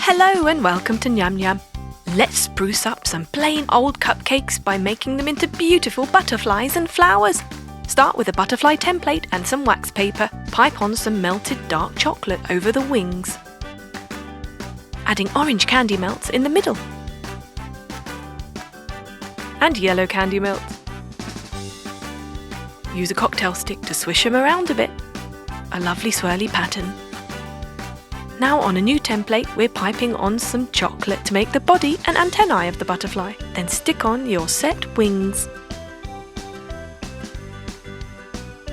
Hello and welcome to Nyam Nyam. Let's spruce up some plain old cupcakes by making them into beautiful butterflies and flowers. Start with a butterfly template and some wax paper. Pipe on some melted dark chocolate over the wings, adding orange candy melts in the middle and yellow candy melts. Use a cocktail stick to swish them around a bit. A lovely swirly pattern. Now on a new template, we're piping on some chocolate to make the body and antennae of the butterfly. Then stick on your set wings.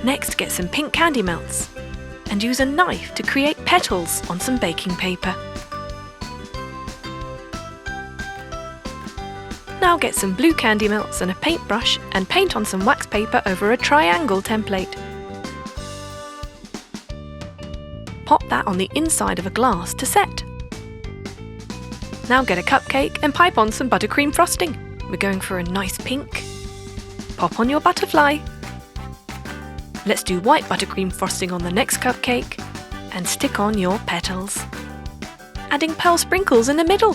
Next, get some pink candy melts and use a knife to create petals on some baking paper. Now get some blue candy melts and a paintbrush and paint on some wax paper over a triangle template. Pop that on the inside of a glass to set. Now get a cupcake and pipe on some buttercream frosting. We're going for a nice pink. Pop on your butterfly. Let's do white buttercream frosting on the next cupcake and stick on your petals, adding pearl sprinkles in the middle.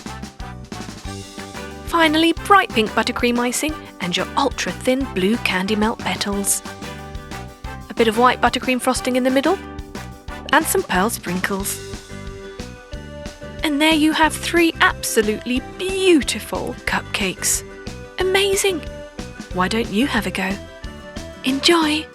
Finally, bright pink buttercream icing and your ultra thin blue candy melt petals. A bit of white buttercream frosting in the middle and some pearl sprinkles. And there you have 3 absolutely beautiful cupcakes. Amazing! Why don't you have a go? Enjoy!